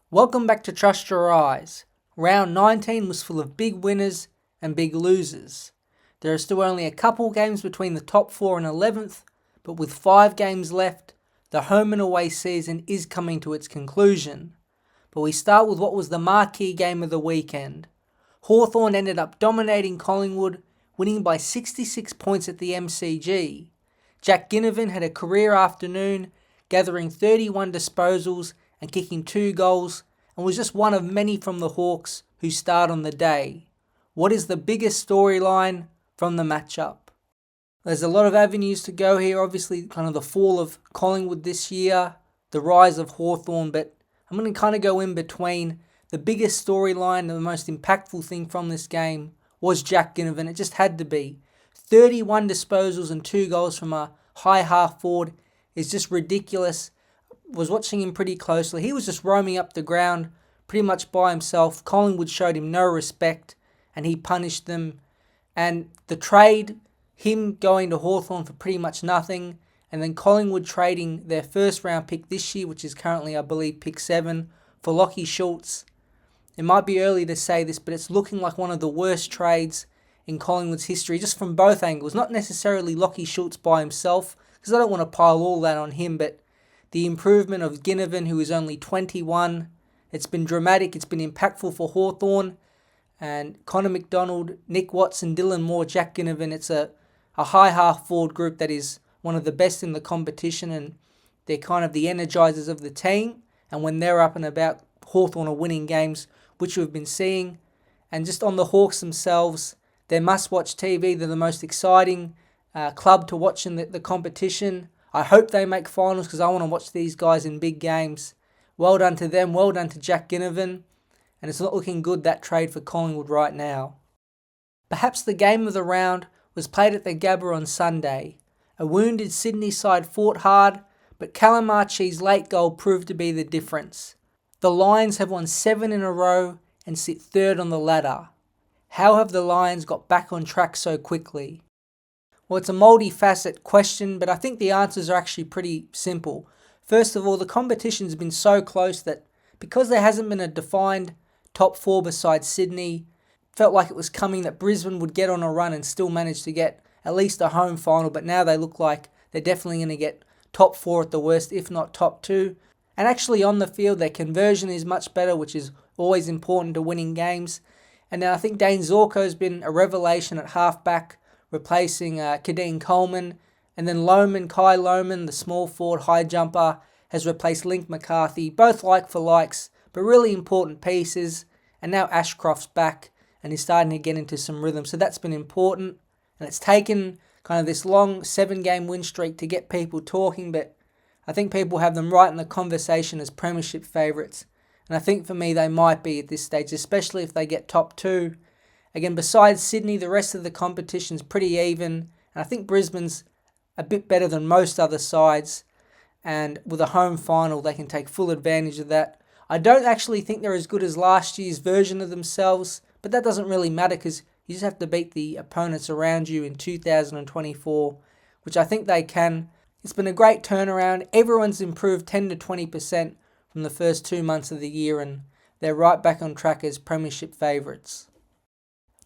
Welcome back to Trust Your Eyes. Round 19 was full of big winners and big losers. There are still only a couple games between the top 4 and 11th, but with 5 games left, the home and away season is coming to its conclusion. But we start with what was the marquee game of the weekend. Hawthorn ended up dominating Collingwood, winning by 66 points at the MCG. Jack Ginnivan had a career afternoon, gathering 31 disposals and kicking 2 goals, and was just one of many from the Hawks who starred on the day. What is the biggest storyline from the matchup? There's a lot of avenues to go here, obviously kind of the fall of Collingwood this year, the rise of Hawthorn, but I'm going to kind of go in between. The biggest storyline, the most impactful thing from this game was Jack Ginnivan. It just had to be. 31 disposals and 2 goals from a high half forward is just ridiculous. Was watching him pretty closely. He was just roaming up the ground pretty much by himself. Collingwood showed him no respect and he punished them. And the trade, him going to Hawthorn for pretty much nothing, and then Collingwood trading their first round pick this year, which is currently I believe pick 7, for Lachie Schultz. It might be early to say this, but it's looking like one of the worst trades in Collingwood's history, just from both angles. Not necessarily Lachie Schultz by himself, because I don't want to pile all that on him, but the improvement of Ginnivan, who is only 21, it's been dramatic, it's been impactful for Hawthorn. And Connor McDonald, Nick Watson, Dylan Moore, Jack Ginnivan, it's a high half forward group that is one of the best in the competition, and they're kind of the energizers of the team. And when they're up and about, Hawthorn are winning games, which we've been seeing. And just on the Hawks themselves, they're must-watch TV. They're the most exciting club to watch in the competition. I hope they make finals because I want to watch these guys in big games. Well done to them. Well done to Jack Ginnivan. And it's not looking good, that trade for Collingwood right now. Perhaps the game of the round was played at the Gabba on Sunday. A wounded Sydney side fought hard, but Callum Archie's late goal proved to be the difference. The Lions have won 7 in a row and sit third on the ladder. How have the Lions got back on track so quickly? Well, it's a multi-facet question, but I think the answers are actually pretty simple. First of all, the competition's been so close that because there hasn't been a defined top 4 besides Sydney, felt like it was coming that Brisbane would get on a run and still manage to get at least a home final, but now they look like they're definitely going to get top 4 at the worst, if not top 2. And actually on the field, their conversion is much better, which is always important to winning games. And now I think Dane Zorko's been a revelation at halfback, replacing Kadeen Coleman. And then Kai Lohman, the small forward high jumper, has replaced Link McCarthy. Both like for likes, but really important pieces. And now Ashcroft's back and he's starting to get into some rhythm. So that's been important. And it's taken kind of this long 7-game win streak to get people talking, but I think people have them right in the conversation as premiership favourites. And I think for me they might be at this stage, especially if they get top 2. Again, besides Sydney, the rest of the competition's pretty even. And I think Brisbane's a bit better than most other sides. And with a home final, they can take full advantage of that. I don't actually think they're as good as last year's version of themselves, but that doesn't really matter because you just have to beat the opponents around you in 2024, which I think they can. It's been a great turnaround. Everyone's improved 10 to 20% from the first 2 months of the year, and they're right back on track as premiership favourites.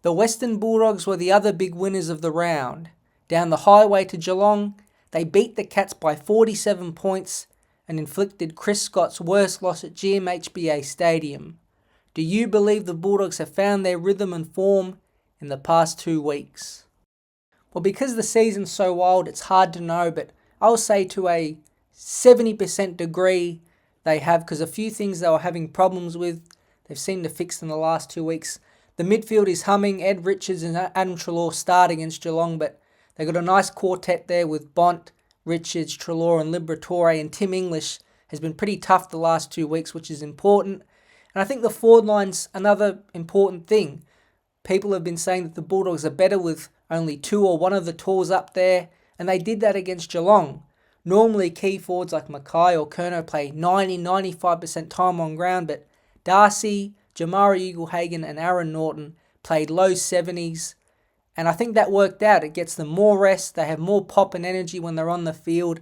The Western Bulldogs were the other big winners of the round. Down the highway to Geelong, they beat the Cats by 47 points and inflicted Chris Scott's worst loss at GMHBA Stadium. Do you believe the Bulldogs have found their rhythm and form in the past 2 weeks? Well, because the season's so wild, it's hard to know, but I'll say to a 70% degree they have, because a few things they were having problems with, they've seemed to fix in the last 2 weeks. The midfield is humming. Ed Richards and Adam Treloar start against Geelong, but they've got a nice quartet there with Bont, Richards, Treloar and Liberatore, and Tim English has been pretty tough the last 2 weeks, which is important. And I think the forward line's another important thing. People have been saying that the Bulldogs are better with only 2 or 1 of the tools up there, and they did that against Geelong. Normally key forwards like Mackay or Kerno play 90-95% time on ground, but Darcy, Jamari Ugle-Hagan and Aaron Norton played low 70s, and I think that worked out. It gets them more rest, they have more pop and energy when they're on the field,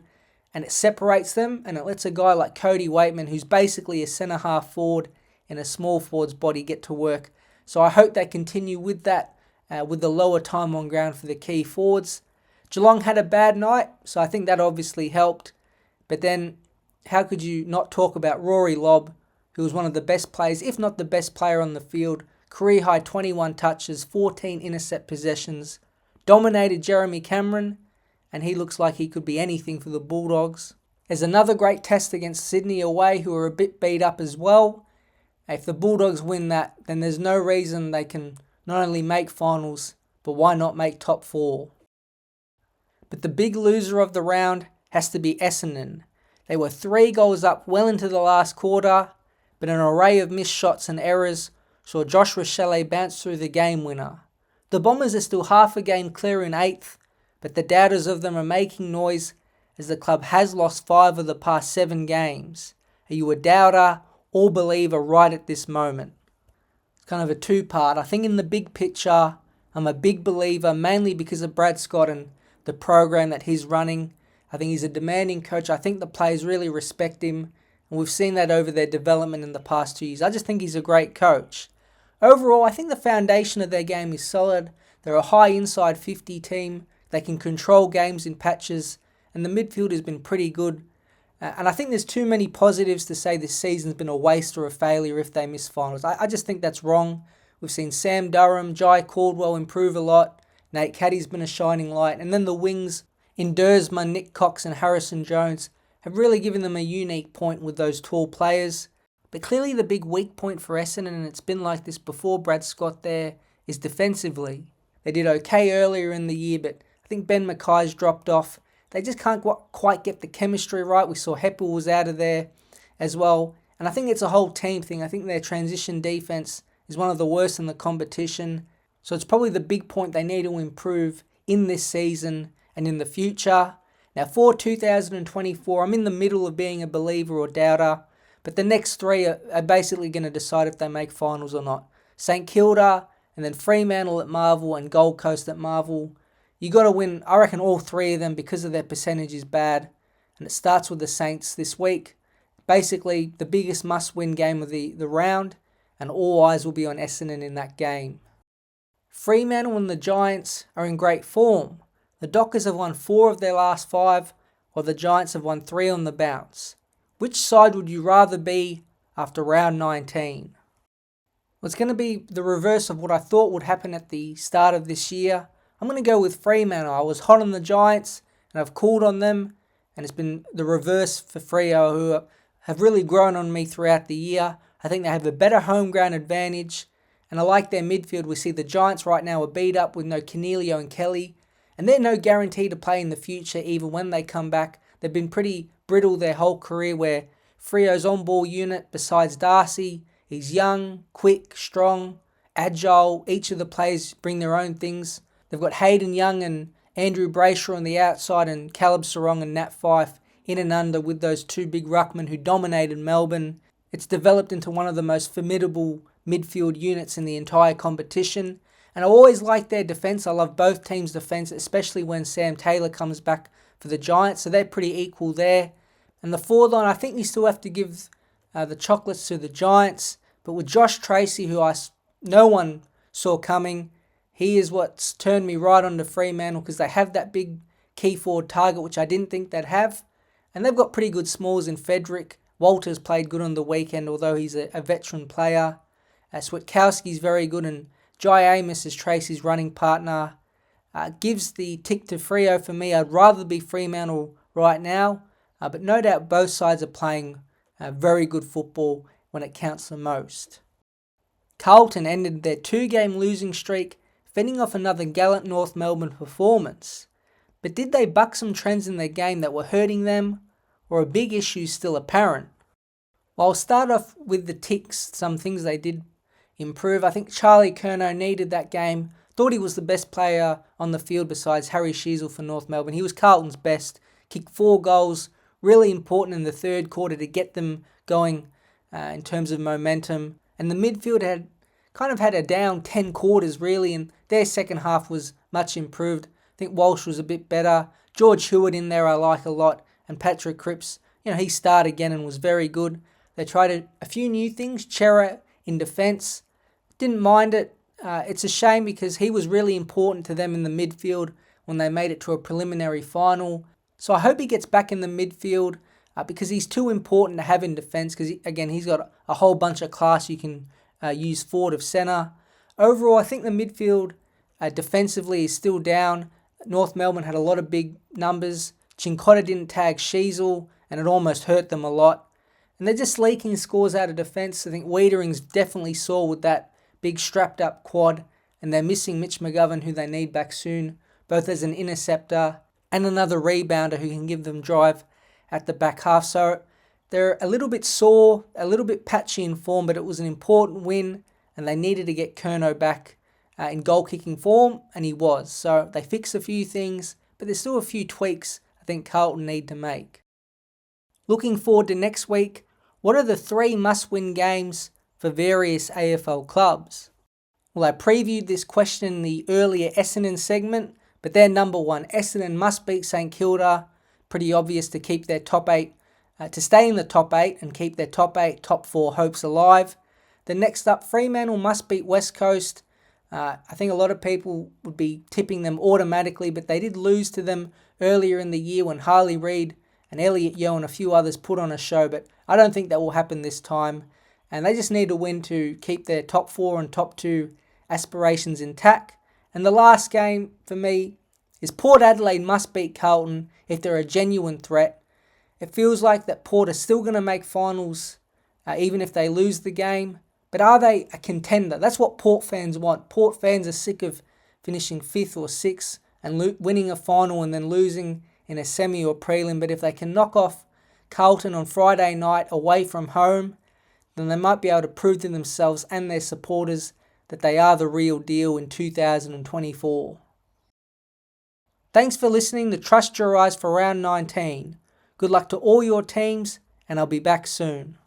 and it separates them, and it lets a guy like Cody Waitman, who's basically a centre-half forward in a small forward's body, get to work. So I hope they continue with that, with the lower time on ground for the key forwards. Geelong had a bad night, so I think that obviously helped. But then, how could you not talk about Rory Lobb, who was one of the best players, if not the best player on the field, career high 21 touches, 14 intercept possessions, dominated Jeremy Cameron, and he looks like he could be anything for the Bulldogs. There's another great test against Sydney away, who are a bit beat up as well. If the Bulldogs win that, then there's no reason they can not only make finals, but why not make top 4? But the big loser of the round has to be Essendon. They were 3 goals up well into the last quarter, but an array of missed shots and errors saw Josh Rochelle bounce through the game winner. The Bombers are still half a game clear in 8th, but the doubters of them are making noise as the club has lost 5 of the past 7 games. Are you a doubter or believer right at this moment? It's kind of a two-part. I think in the big picture, I'm a big believer, mainly because of Brad Scott and the program that he's running. I think he's a demanding coach. I think the players really respect him, and we've seen that over their development in the past 2 years. I just think he's a great coach. Overall, I think the foundation of their game is solid. They're a high inside 50 team. They can control games in patches, and the midfield has been pretty good. And I think there's too many positives to say this season's been a waste or a failure if they miss finals. I just think that's wrong. We've seen Sam Durham, Jai Caldwell improve a lot. Nate Caddy's been a shining light. And then the wings in Dersma, Nick Cox and Harrison Jones have really given them a unique point with those tall players. But clearly the big weak point for Essendon, and it's been like this before Brad Scott there, is defensively. They did okay earlier in the year, but I think Ben Mackay's dropped off. They just can't quite get the chemistry right. We saw Heppel was out of there as well. And I think it's a whole team thing. I think their transition defense is one of the worst in the competition. So it's probably the big point they need to improve in this season and in the future. Now for 2024, I'm in the middle of being a believer or doubter. But the next 3 are basically going to decide if they make finals or not. St Kilda, and then Fremantle at Marvel and Gold Coast at Marvel. You got to win, I reckon, all 3 of them because of their percentage is bad. And it starts with the Saints this week. Basically, the biggest must-win game of the round, and all eyes will be on Essendon in that game. Fremantle and the Giants are in great form. The Dockers have won 4 of their last 5, while the Giants have won 3 on the bounce. Which side would you rather be after round 19? Well, it's going to be the reverse of what I thought would happen at the start of this year. I'm going to go with Fremantle. I was hot on the Giants, and I've cooled on them, and it's been the reverse for Freo, who have really grown on me throughout the year. I think they have a better home ground advantage, and I like their midfield. We see the Giants right now are beat up with no Cornelio and Kelly, and they're no guarantee to play in the future even when they come back. They've been pretty brittle their whole career, where Freo's on-ball unit, besides Darcy, he's young, quick, strong, agile. Each of the players bring their own things. They've got Hayden Young and Andrew Brayshaw on the outside, and Caleb Sarong and Nat Fyfe in and under with those 2 big ruckmen who dominated Melbourne. It's developed into one of the most formidable midfield units in the entire competition. And I always like their defence. I love both teams' defence, especially when Sam Taylor comes back for the Giants. So they're pretty equal there. And the forward line, I think we still have to give the chocolates to the Giants. But with Josh Tracy, who no one saw coming, he is what's turned me right on to Fremantle, because they have that big key forward target, which I didn't think they'd have. And they've got pretty good smalls in Frederick. Walters played good on the weekend, although he's a veteran player. Switkowski's very good, and Jai Amos is Tracy's running partner. Gives the tick to Freo for me. I'd rather be Fremantle right now, but no doubt both sides are playing very good football when it counts the most. Carlton ended their 2-game losing streak, fending off another gallant North Melbourne performance. But did they buck some trends in their game that were hurting them, or are big issues still apparent? Well, I'll start off with the ticks, some things they did improve. I think Charlie Curnow needed that game. Thought he was the best player on the field besides Harry Sheezel for North Melbourne. He was Carlton's best. Kicked 4 goals. Really important in the third quarter to get them going in terms of momentum. And the midfield had a down 10 quarters really, and their second half was much improved. I think Walsh was a bit better. George Hewitt in there I like a lot and Patrick Cripps, he started again and was very good. They tried a few new things. Chera in defence, didn't mind it. It's a shame because he was really important to them in the midfield when they made it to a preliminary final. So I hope he gets back in the midfield because he's too important to have in defence because, again, he's got a whole bunch of class you can use forward of centre. Overall, I think the midfield defensively is still down. North Melbourne had a lot of big numbers. Cincotta didn't tag Sheasel, and it almost hurt them a lot. And they're just leaking scores out of defence. I think Wiedering's definitely sore with that big strapped up quad, and they're missing Mitch McGovern, who they need back soon, both as an interceptor and another rebounder who can give them drive at the back half. So they're a little bit sore, a little bit patchy in form, but it was an important win, and they needed to get Curnow back in goal-kicking form, and he was. So they fixed a few things, but there's still a few tweaks I think Carlton need to make. Looking forward to next week, what are the 3 must-win games for various AFL clubs? Well, I previewed this question in the earlier Essendon segment, but they're number 1. Essendon must beat St Kilda. Pretty obvious to keep their top 8, to stay in the top 8 and keep their top 8, top 4 hopes alive. The next up, Fremantle must beat West Coast. I think a lot of people would be tipping them automatically, but they did lose to them earlier in the year when Harley Reid and Elliot Yeo and a few others put on a show, but I don't think that will happen this time. And they just need to win to keep their top 4 and top 2 aspirations intact. And the last game for me is Port Adelaide must beat Carlton if they're a genuine threat. It feels like that Port are still going to make finals even if they lose the game. But are they a contender? That's what Port fans want. Port fans are sick of finishing 5th or 6th and winning a final and then losing in a semi or prelim. But if they can knock off Carlton on Friday night away from home, then they might be able to prove to themselves and their supporters that they are the real deal in 2024. Thanks for listening to Trust Your Eyes for round 19. Good luck to all your teams, and I'll be back soon.